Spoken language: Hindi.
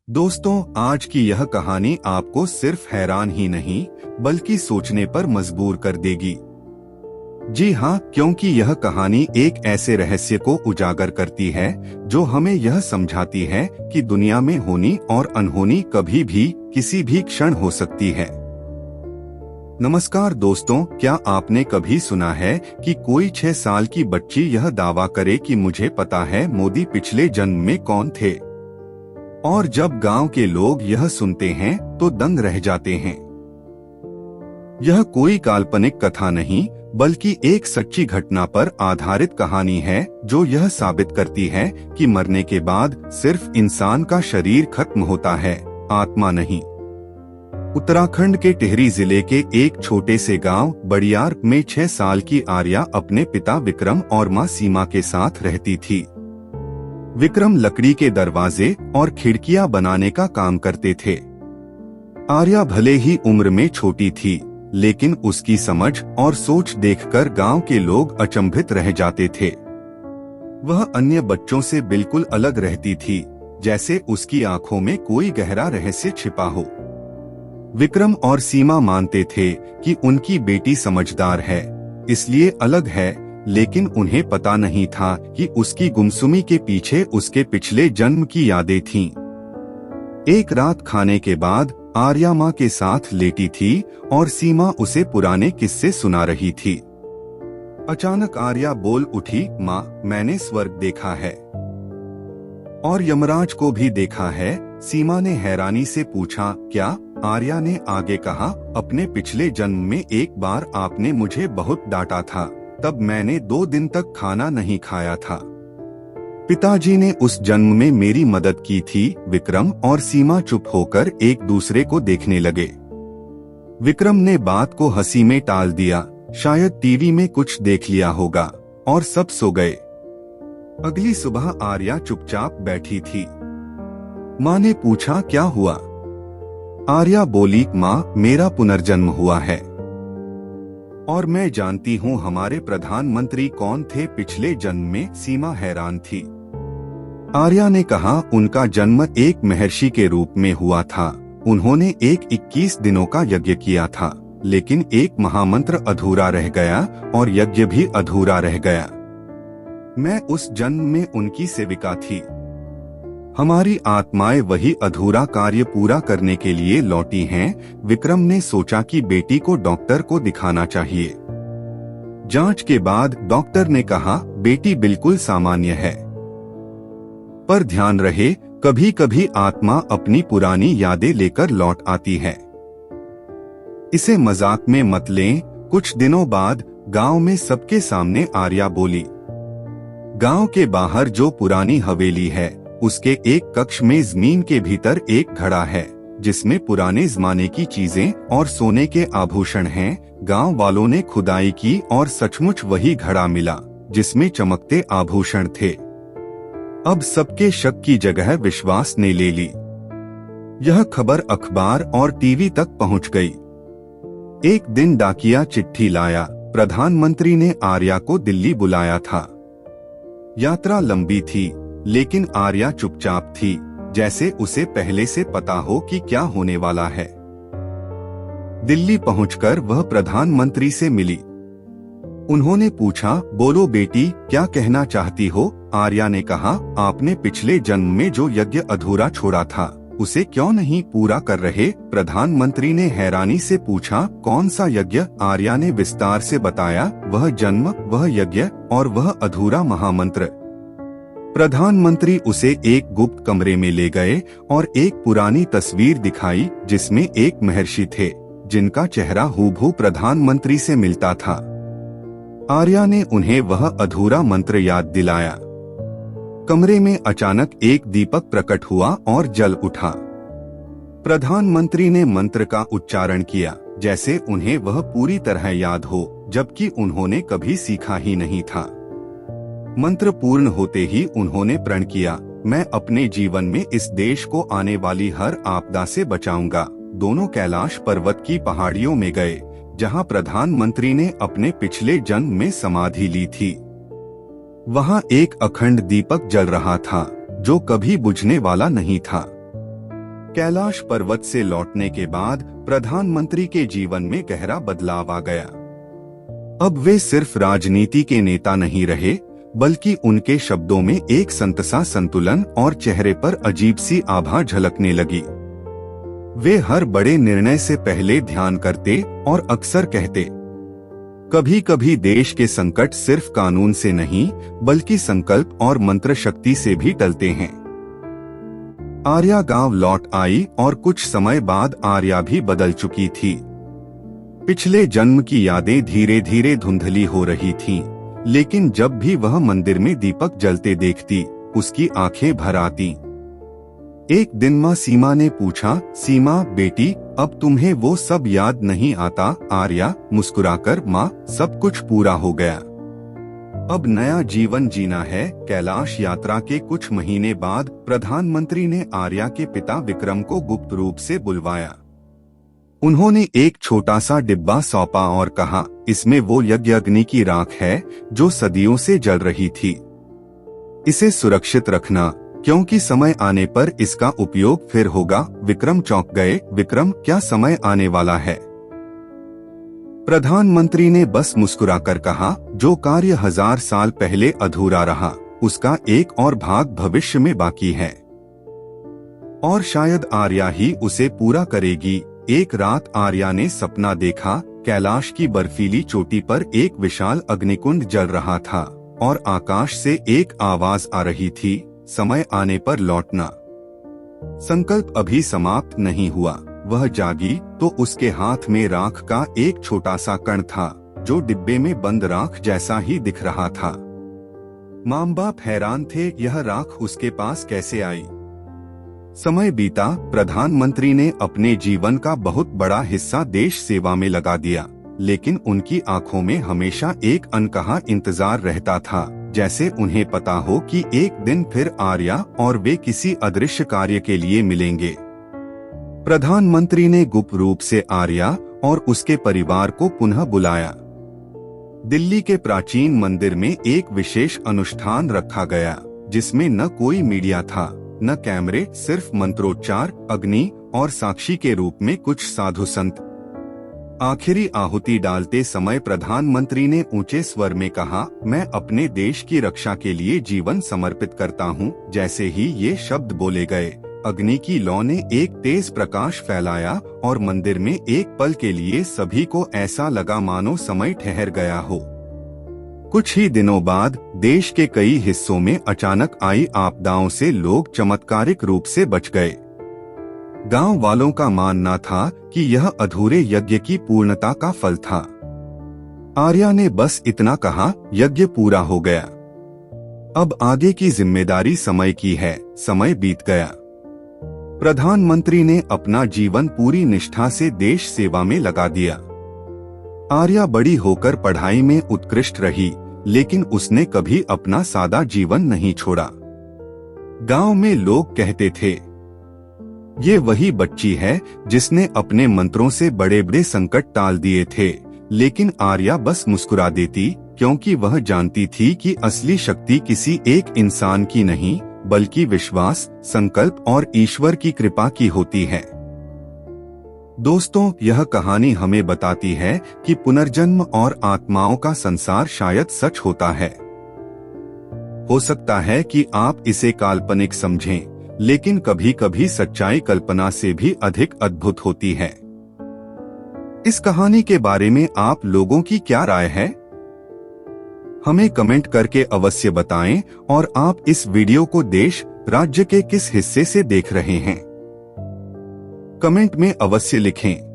दोस्तों, आज की यह कहानी आपको सिर्फ हैरान ही नहीं बल्कि सोचने पर मजबूर कर देगी। जी हाँ, क्योंकि यह कहानी एक ऐसे रहस्य को उजागर करती है जो हमें यह समझाती है कि दुनिया में होनी और अनहोनी कभी भी किसी भी क्षण हो सकती है। नमस्कार दोस्तों, क्या आपने कभी सुना है कि कोई 6 साल की बच्ची यह दावा करे कि मुझे पता है मोदी पिछले जन्म में कौन थे? और जब गांव के लोग यह सुनते हैं तो दंग रह जाते हैं। यह कोई काल्पनिक कथा नहीं बल्कि एक सच्ची घटना पर आधारित कहानी है जो यह साबित करती है कि मरने के बाद सिर्फ इंसान का शरीर खत्म होता है, आत्मा नहीं। उत्तराखंड के टिहरी जिले के एक छोटे से गांव बड़ियार में 6 साल की आर्या अपने पिता विक्रम और मां सीमा के साथ रहती थी। विक्रम लकड़ी के दरवाजे और खिड़कियां बनाने का काम करते थे। आर्या भले ही उम्र में छोटी थी, लेकिन उसकी समझ और सोच देखकर गांव के लोग अचंभित रह जाते थे। वह अन्य बच्चों से बिल्कुल अलग रहती थी, जैसे उसकी आंखों में कोई गहरा रहस्य छिपा हो। विक्रम और सीमा मानते थे कि उनकी बेटी समझदार है, इसलिए अलग है, लेकिन उन्हें पता नहीं था कि उसकी गुमसुमी के पीछे उसके पिछले जन्म की यादें थीं। एक रात खाने के बाद आर्या माँ के साथ लेटी थी और सीमा उसे पुराने किस्से सुना रही थी। अचानक आर्या बोल उठी, माँ, मैंने स्वर्ग देखा है और यमराज को भी देखा है। सीमा ने हैरानी से पूछा, क्या? आर्या ने आगे कहा, अपने पिछले जन्म में एक बार आपने मुझे बहुत डांटा था, तब मैंने 2 दिन तक खाना नहीं खाया था। पिताजी ने उस जन्म में मेरी मदद की थी। विक्रम और सीमा चुप होकर एक दूसरे को देखने लगे। विक्रम ने बात को हंसी में टाल दिया, शायद टीवी में कुछ देख लिया होगा, और सब सो गए। अगली सुबह आर्या चुपचाप बैठी थी। माँ ने पूछा, क्या हुआ? आर्या बोली, माँ, मेरा पुनर्जन्म हुआ है और मैं जानती हूँ हमारे प्रधानमंत्री कौन थे पिछले जन्म में। सीमा हैरान थी। आर्या ने कहा, उनका जन्म एक महर्षि के रूप में हुआ था। उन्होंने एक 21 दिनों का यज्ञ किया था, लेकिन एक महामंत्र अधूरा रह गया और यज्ञ भी अधूरा रह गया। मैं उस जन्म में उनकी सेविका थी। हमारी आत्माएं वही अधूरा कार्य पूरा करने के लिए लौटी हैं। विक्रम ने सोचा कि बेटी को डॉक्टर को दिखाना चाहिए। जांच के बाद डॉक्टर ने कहा, बेटी बिल्कुल सामान्य है, पर ध्यान रहे, कभी कभी आत्मा अपनी पुरानी यादें लेकर लौट आती है। इसे मजाक में मत लें। कुछ दिनों बाद गांव में सबके सामने आर्या बोली, गांव के बाहर जो पुरानी हवेली है, उसके एक कक्ष में जमीन के भीतर एक घड़ा है, जिसमें पुराने जमाने की चीजें और सोने के आभूषण हैं। गांव वालों ने खुदाई की और सचमुच वही घड़ा मिला, जिसमें चमकते आभूषण थे। अब सबके शक की जगह विश्वास ने ले ली। यह खबर अखबार और टीवी तक पहुंच गई। एक दिन डाकिया चिट्ठी लाया। प्रधानमंत्री ने आर्या को दिल्ली बुलाया था। यात्रा लंबी थी, लेकिन आर्या चुपचाप थी, जैसे उसे पहले से पता हो कि क्या होने वाला है। दिल्ली पहुंचकर वह प्रधानमंत्री से मिली। उन्होंने पूछा, बोलो बेटी, क्या कहना चाहती हो? आर्या ने कहा, आपने पिछले जन्म में जो यज्ञ अधूरा छोड़ा था, उसे क्यों नहीं पूरा कर रहे? प्रधानमंत्री ने हैरानी से पूछा, कौन सा यज्ञ? आर्या ने विस्तार से बताया, वह जन्म, वह यज्ञ और वह अधूरा महामंत्र। प्रधानमंत्री उसे एक गुप्त कमरे में ले गए और एक पुरानी तस्वीर दिखाई, जिसमें एक महर्षि थे, जिनका चेहरा हूबहू प्रधानमंत्री से मिलता था। आर्या ने उन्हें वह अधूरा मंत्र याद दिलाया। कमरे में अचानक एक दीपक प्रकट हुआ और जल उठा। प्रधानमंत्री ने मंत्र का उच्चारण किया, जैसे उन्हें वह पूरी तरह याद हो, जबकि उन्होंने कभी सीखा ही नहीं था। मंत्र पूर्ण होते ही उन्होंने प्रण किया, मैं अपने जीवन में इस देश को आने वाली हर आपदा से बचाऊंगा। दोनों कैलाश पर्वत की पहाड़ियों में गए, जहां प्रधानमंत्री ने अपने पिछले जन्म में समाधि ली थी। वहां एक अखंड दीपक जल रहा था, जो कभी बुझने वाला नहीं था। कैलाश पर्वत से लौटने के बाद प्रधानमंत्री के जीवन में गहरा बदलाव आ गया। अब वे सिर्फ राजनीति के नेता नहीं रहे, बल्कि उनके शब्दों में एक संतसा संतुलन और चेहरे पर अजीब सी आभा झलकने लगी। वे हर बड़े निर्णय से पहले ध्यान करते और अक्सर कहते, कभी कभी देश के संकट सिर्फ कानून से नहीं बल्कि संकल्प और मंत्र शक्ति से भी टलते हैं। आर्या गांव लौट आई और कुछ समय बाद आर्या भी बदल चुकी थी। पिछले जन्म की यादें धीरे धीरे धुंधली हो रही थीं, लेकिन जब भी वह मंदिर में दीपक जलते देखती, उसकी आंखें भर आती। एक दिन माँ सीमा ने पूछा, सीमा बेटी, अब तुम्हें वो सब याद नहीं आता? आर्या मुस्कुराकर, माँ सब कुछ पूरा हो गया, अब नया जीवन जीना है। कैलाश यात्रा के कुछ महीने बाद प्रधानमंत्री ने आर्या के पिता विक्रम को गुप्त रूप से बुलवाया। उन्होंने एक छोटा सा डिब्बा सौंपा और कहा, इसमें वो यज्ञ अग्नि की राख है जो सदियों से जल रही थी। इसे सुरक्षित रखना, क्योंकि समय आने पर इसका उपयोग फिर होगा। विक्रम चौंक गए। विक्रम, क्या समय आने वाला है? प्रधानमंत्री ने बस मुस्कुराकर कहा, जो कार्य 1000 साल पहले अधूरा रहा, उसका एक और भाग भविष्य में बाकी है, और शायद आर्या ही उसे पूरा करेगी। एक रात आर्या ने सपना देखा, कैलाश की बर्फीली चोटी पर एक विशाल अग्निकुंड जल रहा था और आकाश से एक आवाज आ रही थी, समय आने पर लौटना। संकल्प अभी समाप्त नहीं हुआ। वह जागी तो उसके हाथ में राख का एक छोटा सा कण था, जो डिब्बे में बंद राख जैसा ही दिख रहा था। माँ बाप हैरान थे, यह राख उसके पास कैसे आई? समय बीता। प्रधानमंत्री ने अपने जीवन का बहुत बड़ा हिस्सा देश सेवा में लगा दिया, लेकिन उनकी आंखों में हमेशा एक अनकहा इंतजार रहता था, जैसे उन्हें पता हो कि एक दिन फिर आर्या और वे किसी अदृश्य कार्य के लिए मिलेंगे। प्रधानमंत्री ने गुप्त रूप से आर्या और उसके परिवार को पुनः बुलाया। दिल्ली के प्राचीन मंदिर में एक विशेष अनुष्ठान रखा गया, जिसमें न कोई मीडिया था, न कैमरे, सिर्फ मंत्रोच्चार, अग्नि और साक्षी के रूप में कुछ साधु संत। आखिरी आहुति डालते समय प्रधानमंत्री ने ऊंचे स्वर में कहा, मैं अपने देश की रक्षा के लिए जीवन समर्पित करता हूं। जैसे ही ये शब्द बोले गए, अग्नि की लौ ने एक तेज प्रकाश फैलाया और मंदिर में एक पल के लिए सभी को ऐसा लगा मानो समय ठहर गया हो। कुछ ही दिनों बाद देश के कई हिस्सों में अचानक आई आपदाओं से लोग चमत्कारिक रूप से बच गए। गांव वालों का मानना था कि यह अधूरे यज्ञ की पूर्णता का फल था। आर्या ने बस इतना कहा, यज्ञ पूरा हो गया, अब आगे की जिम्मेदारी समय की है। समय बीत गया। प्रधानमंत्री ने अपना जीवन पूरी निष्ठा से देश सेवा में लगा दिया। आर्या बड़ी होकर पढ़ाई में उत्कृष्ट रही, लेकिन उसने कभी अपना सादा जीवन नहीं छोड़ा। गांव में लोग कहते थे, ये वही बच्ची है जिसने अपने मंत्रों से बड़े बड़े संकट टाल दिए थे। लेकिन आर्या बस मुस्कुरा देती, क्योंकि वह जानती थी कि असली शक्ति किसी एक इंसान की नहीं, बल्कि विश्वास, संकल्प और ईश्वर की कृपा की होती है। दोस्तों, यह कहानी हमें बताती है कि पुनर्जन्म और आत्माओं का संसार शायद सच होता है। हो सकता है कि आप इसे काल्पनिक समझें, लेकिन कभी कभी सच्चाई कल्पना से भी अधिक अद्भुत होती है। इस कहानी के बारे में आप लोगों की क्या राय है? हमें कमेंट करके अवश्य बताएं, और आप इस वीडियो को देश, राज्य के किस हिस्से से देख रहे हैं? कमेंट में अवश्य लिखें।